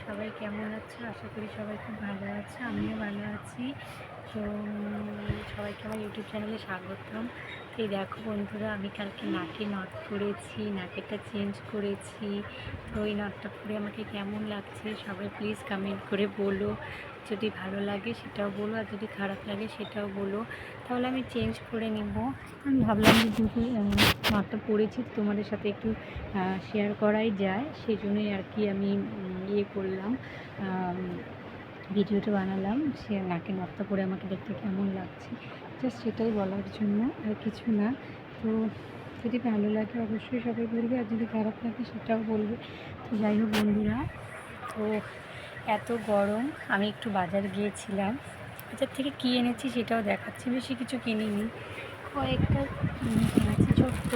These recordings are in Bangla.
সবাই কেমন আছো? আশা করি সবাই খুব ভালো আছো, আমিও ভালো আছি। তো সবাইকে আমার ইউটিউব চ্যানেলে স্বাগতম। তো এই দেখো বন্ধুরা, আমি কালকে নাকে নথ পরেছি, নাকেরটা চেঞ্জ করেছি। তো ওই নথটা পরে আমাকে কেমন লাগছে সবাই প্লিজ কমেন্ট করে বলো। যদি ভালো লাগে সেটাও বলো, আর যদি খারাপ লাগে সেটাও বলো। তাহলে আমি চেঞ্জ করে নিব। আমি ভাবলাম যে যেহেতু নথটা পরেছি তোমাদের সাথে একটু শেয়ার করাই যায়, সেই জন্যই আর কি আমি ইয়ে করলাম, ভিডিওটা বানালাম। সে নাকে নথটা পরে আমাকে দেখতে কেমন লাগছে, জাস্ট সেটাই বলার জন্য, আর কিছু না। তো যদি ভালো লাগে অবশ্যই সবাই বলবে, আর যদি খারাপ লাগে সেটাও বলবে। তো যাই হোক বন্ধুরা, তো এত গরম, আমি একটু বাজার গিয়েছিলাম। বাজার থেকে কী এনেছি সেটাও দেখাচ্ছি, বেশি কিছু কিনিনি, কয়েকটা কিনেছি ছোট্ট।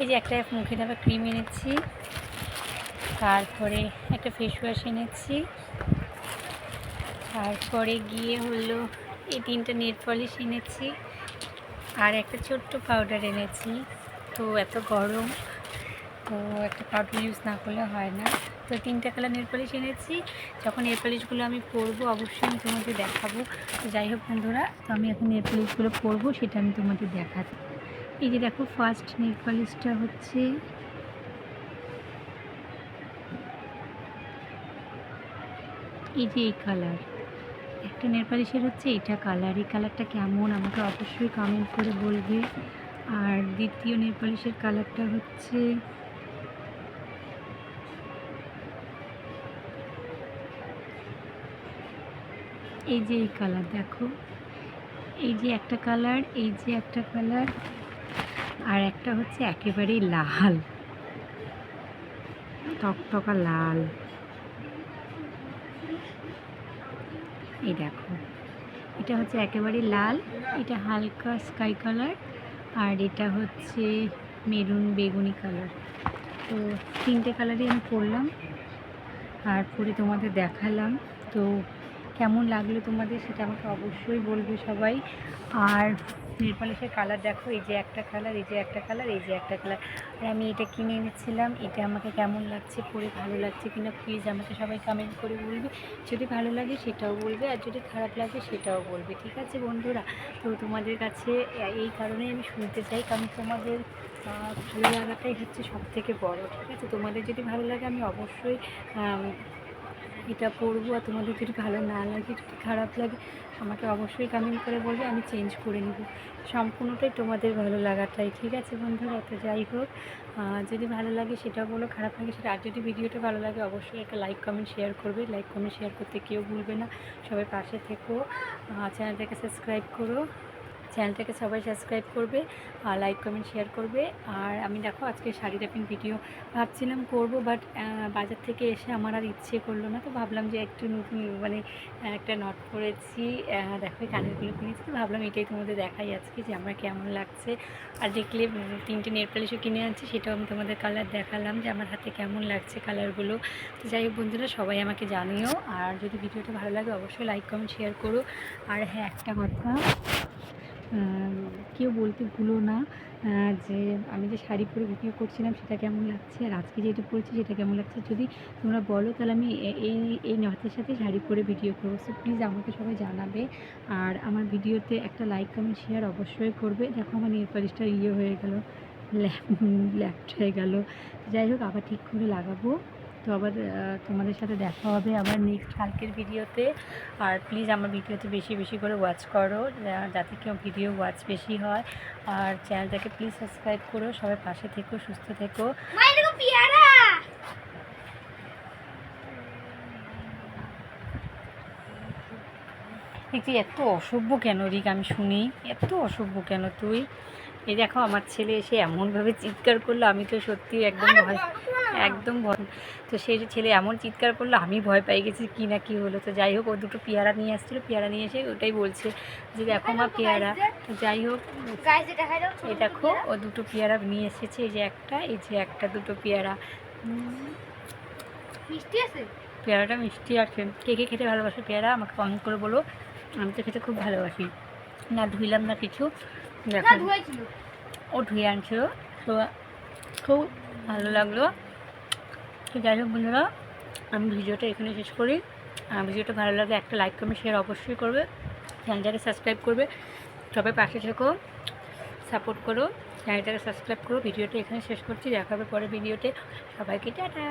এই যে একটা মুখে দেওয়া ক্রিম এনেছি, তারপরে একটা ফেস ওয়াশ এনেছি, তারপরে গিয়ে হলো এই 3টা নেল পলিশ এনেছি, আর একটা ছোট্ট পাউডার এনেছি। তো এত গরম, তো একটা পাউডার ইউজ না করলে হয় না। তো 3টা কালার নেল পলিশ এনেছি। যখন নেল পলিশগুলো আমি পরবো অবশ্যই আমি তোমাদের দেখাবো। তো যাই হোক বন্ধুরা, তো আমি এখন নেল পলিশগুলো পরবো সেটা আমি তোমাদের দেখাচ্ছি। এই যে দেখো, ফার্স্ট নেল পলিশটা হচ্ছে এই যে এই কালার। একটা নেল পলিশের হচ্ছে এটা কালার। এই কালারটা কেমন আমাকে অবশ্যই কমেন্ট করে বলবে। আর দ্বিতীয় নেল পলিশের কালারটা হচ্ছে এই যে এই কালার। দেখো, এই যে একটা কালার, এই যে একটা কালার, আর একটা হচ্ছে একেবারেই লাল, টকটকা লাল। এই দেখো, এটা হচ্ছে একেবারেই লাল, এটা হালকা স্কাই কালার, আর এটা হচ্ছে মেরুন বেগুনি কালার। তো 3টে কালারই আমি পরলাম, আর পরে তোমাদের দেখালাম। তো কেমন লাগলো তোমাদের সেটা আমাকে অবশ্যই বলবে সবাই। আর নেল পলিশের কালার দেখো, এই যে একটা কালার, এই যে একটা কালার, এই যে একটা কালার। আর আমি এটা কিনে এনেছিলাম, এটা আমাকে কেমন লাগছে, পরে ভালো লাগছে কিনা প্লিজ আমাকে সবাই কমেন্ট করে বলবে। যদি ভালো লাগে সেটাও বলবে, আর যদি খারাপ লাগে সেটাও বলবে, ঠিক আছে বন্ধুরা? তো তোমাদের কাছে এই কারণেই আমি শুনতে চাই, কারণ তোমাদের ভালো লাগাটাই হচ্ছে সবথেকে বড়, ঠিক আছে? তোমাদের যদি ভালো লাগে আমি অবশ্যই এটা পরবো, আর তোমাদের যদি ভালো না লাগে, যদি খারাপ লাগে আমাকে অবশ্যই কমেন্ট করে বলবে, আমি চেঞ্জ করে নেব। সম্পূর্ণটাই তোমাদের ভালো লাগাটাই, ঠিক আছে বন্ধুরা? তো যাই হোক, যদি ভালো লাগে সেটা বলো, খারাপ লাগে সেটা। আর যদি ভিডিওটা ভালো লাগে অবশ্যই একটা লাইক কমেন্ট শেয়ার করবে। লাইক কমেন্ট শেয়ার করতে কেউ ভুলবে না, সবাই পাশে থেকো। চ্যানেলটাকে সাবস্ক্রাইব করো, চ্যানেলটাকে সবাই সাবস্ক্রাইব করবে, আর লাইক কমেন্ট শেয়ার করবে। আর আমি দেখো আজকে শাড়ি র্যাপিং ভিডিও ভাবছিলাম করব, বাট বাজার থেকে এসে আমার আর ইচ্ছে করলো না। তো ভাবলাম যে একটু নতুন মানে একটা নট পরেছি, দেখো কানেরগুলো কিনেছি, তো ভাবলাম এটাই তোমাদের দেখাই আজকে যে আমার কেমন লাগছে। আর দেখলে 3টে নেল পলিশও কিনে আনছি, সেটাও আমি তোমাদের কালার দেখালাম যে আমার হাতে কেমন লাগছে কালারগুলো। তো যাই হোক বন্ধুরা, সবাই আমাকে জানিও, আর যদি ভিডিওটা ভালো লাগে অবশ্যই লাইক কমেন্ট শেয়ার করো। আর হ্যাঁ, একটা কথা কেউ বলতে ভুলো না যে আমি যে শাড়ি পরে ভিডিও করছিলাম সেটা কেমন লাগছে, আর আজকে যেটা পরেছি সেটা কেমন লাগছে। যদি তোমরা বলো তাহলে আমি এই এই নথের সাথে শাড়ি পরে ভিডিও করবো। সো প্লিজ আমাকে সবাই জানাবে, আর আমার ভিডিওতে একটা লাইক কমেন্ট শেয়ার অবশ্যই করবে। দেখো আমার নেল পালিশটা হয়ে গেল, ল্যাপ্ট হয়ে গেল। যাই হোক, আবার ঠিক করে লাগাবো। তো আবার তোমাদের সাথে দেখা হবে আবার নেক্সট কালকের ভিডিওতে। আর প্লিজ আমার ভিডিওতে বেশি বেশি করে ওয়াচ করো, যাতে কেউ ভিডিও ওয়াচ বেশি হয়। আর চ্যানেলটাকে প্লিজ সাবস্ক্রাইব করো, সবাই পাশে থেকো, সুস্থ থেকো। দেখছি এত অসভ্য কেন রিক, আমি শুনি এত অসভ্য কেন তুই। এই দেখো আমার ছেলে এসে এমনভাবে চিৎকার করলো, আমি তো সত্যি একদম ভয়। তো সেই ছেলে এমন চিৎকার করলো, আমি ভয় পেয়ে গেছি কী না কী হলো। তো যাই হোক, ও দুটো পেয়ারা নিয়ে আসছিলো, পেয়ারা নিয়ে এসে ওটাই বলছে যে দেখো মা পেয়ারা। তো যাই হোক, এই দেখো ও দুটো পেয়ারা নিয়ে এসেছে, এই যে একটা, এই যে একটা, দুটো পেয়ারা। মিষ্টি আছে, পেয়ারাটা মিষ্টি আছে। কে কে খেতে ভালোবাসে পেয়ারা আমাকে কমেন্ট করে বলো। আমি তো খেতে খুব ভালোবাসি। না ধুইলাম না কিছু, দেখো ও ধুয়ে আনছিল। তো খুব ভালো লাগলো। তো যাই হোক বন্ধুরা, আমি ভিডিওটা এখানে শেষ করি। ভিডিওটা ভালো লাগলে একটা লাইক কমেন্ট শেয়ার অবশ্যই করবে, চ্যানেলটাকে সাবস্ক্রাইব করবে। সবাই পাশে থেকো, সাপোর্ট করো, চ্যানেলটাকে সাবস্ক্রাইব করো। ভিডিওটা এখানে শেষ করছি, দেখা হবে পরে ভিডিওতে। সবাইকে টাটা।